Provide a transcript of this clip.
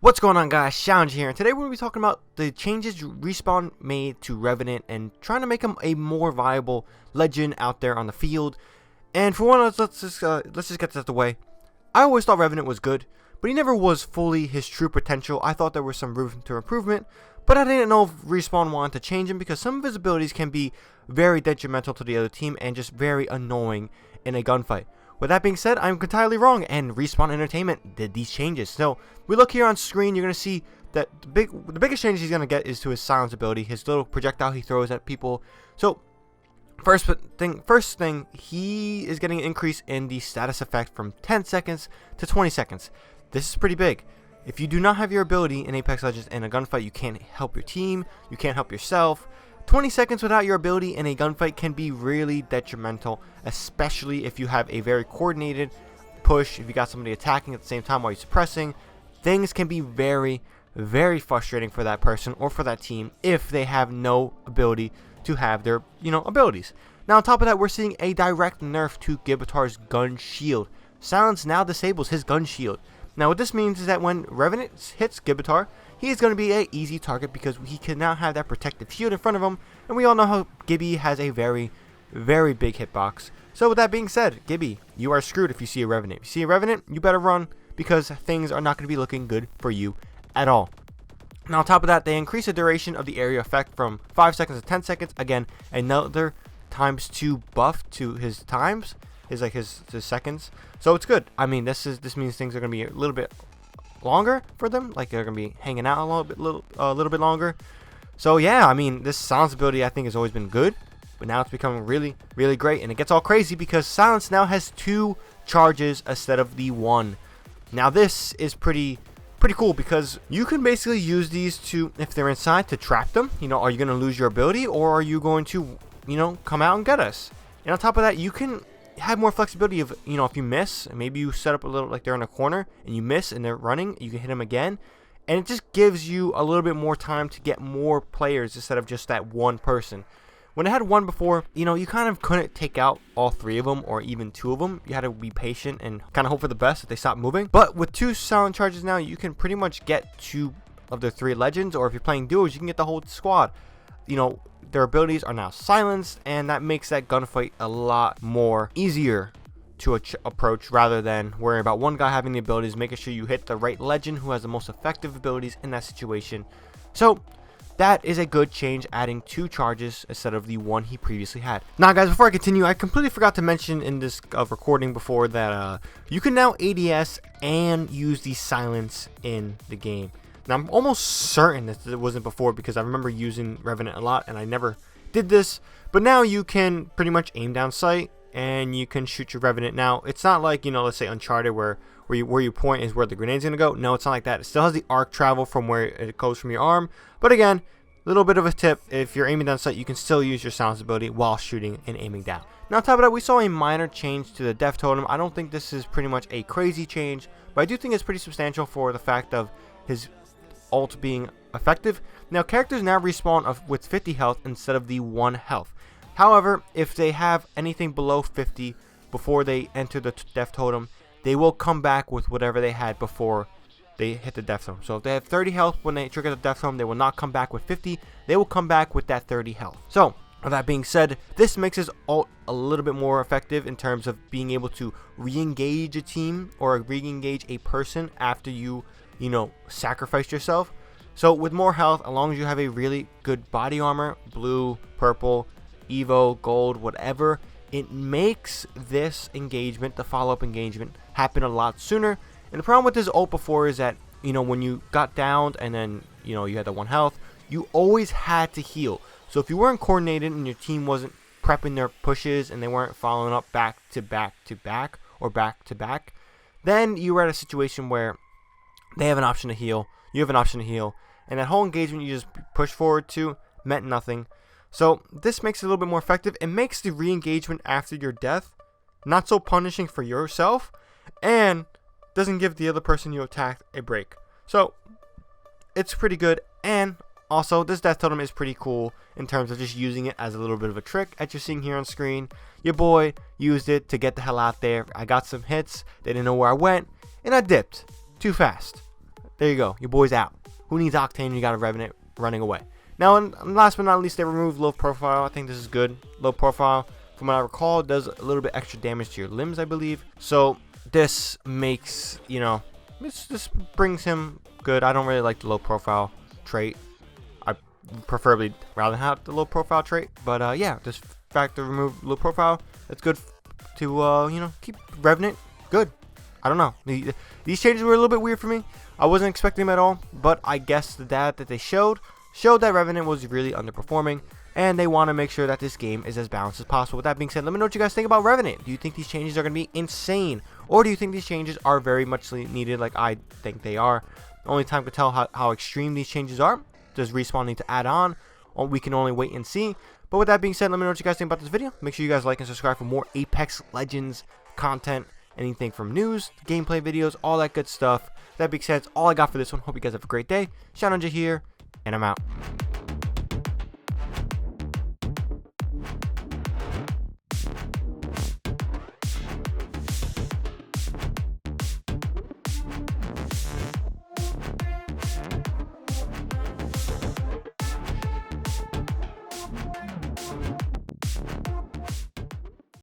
What's going on, guys? ShadowNinja here, and today we're going to be talking about the changes Respawn made to Revenant and trying to make him a more viable legend out there on the field. And for one, let's just get this out of the way. I always thought Revenant was good, but he never was fully his true potential. I thought there was some room to improvement, but I didn't know if Respawn wanted to change him because some of his abilities can be very detrimental to the other team and just very annoying in a gunfight. With that being said, I'm entirely wrong, and Respawn Entertainment did these changes. So, we look here on screen, you're going to see that the biggest change he's going to get is to his silence ability, his little projectile he throws at people. So, first thing, he is getting an increase in the status effect from 10 seconds to 20 seconds. This is pretty big. If you do not have your ability in Apex Legends in a gunfight, you can't help your team, you can't help yourself. 20 seconds without your ability in a gunfight can be really detrimental, especially if you have a very coordinated push, if you got somebody attacking at the same time while you're suppressing. Things can be very, very frustrating for that person or for that team if they have no ability to have their, abilities. Now on top of that, we're seeing a direct nerf to Gibraltar's gun shield. Silence now disables his gun shield. Now what this means is that when Revenant hits Gibraltar, he is going to be an easy target because he can now have that protective shield in front of him. And we all know how Gibby has a very, very big hitbox. So with that being said, Gibby, you are screwed if you see a Revenant. If you see a Revenant, you better run because things are not going to be looking good for you at all. Now on top of that, they increase the duration of the area effect from 5 seconds to 10 seconds. Again, another ×2 buff to his times. His seconds. So it's good. I mean, this means things are going to be a little bit longer for them, like they're gonna be hanging out a little bit longer. So yeah, I mean, this silence ability I think has always been good, but now it's becoming really, really great, and it gets all crazy because silence now has 2 charges instead of the 1. Now this is pretty cool because you can basically use these to, if they're inside, to trap them. Are you gonna lose your ability, or are you going to come out and get us? And on top of that, you can have more flexibility of, if you miss, and maybe you set up a little, like they're in a corner and you miss and they're running, you can hit them again, and it just gives you a little bit more time to get more players instead of just that one person. When I had one before, you kind of couldn't take out all 3 of them or even 2 of them. You had to be patient and kind of hope for the best that they stop moving. But with 2 silent charges now, you can pretty much get 2 of the 3 legends, or if you're playing duos, you can get the whole squad. Their abilities are now silenced, and that makes that gunfight a lot more easier to approach rather than worrying about one guy having the abilities, making sure you hit the right legend who has the most effective abilities in that situation. So that is a good change, adding 2 charges instead of the 1 he previously had. Now guys, before I continue, I completely forgot to mention in this recording before that you can now ADS and use the silence in the game. Now, I'm almost certain that it wasn't before because I remember using Revenant a lot and I never did this. But now you can pretty much aim down sight and you can shoot your Revenant. Now, it's not like, let's say Uncharted where you point is where the grenade's going to go. No, it's not like that. It still has the arc travel from where it goes from your arm. But again, a little bit of a tip. If you're aiming down sight, you can still use your silence ability while shooting and aiming down. Now, on top of that, we saw a minor change to the death totem. I don't think this is pretty much a crazy change, but I do think it's pretty substantial for the fact of his ult being effective. Now characters now respawn with 50 health instead of the 1 health. However, if they have anything below 50 before they enter the death totem, they will come back with whatever they had before they hit the death totem. So if they have 30 health when they trigger the death totem, they will not come back with 50. They will come back with that 30 health. So with that being said, this makes his ult a little bit more effective in terms of being able to re-engage a team or re-engage a person after you sacrifice yourself. So with more health, as long as you have a really good body armor, blue, purple, Evo, gold, whatever, it makes this engagement, the follow-up engagement, happen a lot sooner. And the problem with this ult before is that, when you got downed and then, you had the 1 health, you always had to heal. So if you weren't coordinated and your team wasn't prepping their pushes and they weren't following up back to back to back or back to back, then you were at a situation where they have an option to heal, you have an option to heal, and that whole engagement you just push forward to meant nothing. So this makes it a little bit more effective. It makes the re-engagement after your death not so punishing for yourself, and doesn't give the other person you attacked a break. So it's pretty good, and also this death totem is pretty cool in terms of just using it as a little bit of a trick, as you're seeing here on screen. Your boy used it to get the hell out there. I got some hits, they didn't know where I went, and I dipped too fast. There you go. Your boy's out. Who needs Octane? You got a Revenant running away. Now, and last but not least, they removed low profile. I think this is good. Low profile, from what I recall, does a little bit extra damage to your limbs, I believe. So this makes, you know, this brings him good. I don't really like the low profile trait. I preferably rather have the low profile trait. But yeah, this fact to remove low profile, it's good to you know, keep Revenant good. I don't know. These changes were a little bit weird for me. I wasn't expecting them at all, but I guess the data that they showed that Revenant was really underperforming, and they want to make sure that this game is as balanced as possible. With that being said, let me know what you guys think about Revenant. Do you think these changes are going to be insane, or do you think these changes are very much needed like I think they are? Only time to tell how extreme these changes are. Does Respawn need to add on? Or we can only wait and see. But with that being said, let me know what you guys think about this video. Make sure you guys like and subscribe for more Apex Legends content. Anything from news, gameplay videos, all that good stuff. That being said, that's all I got for this one. Hope you guys have a great day. ShadowNinja here, and I'm out.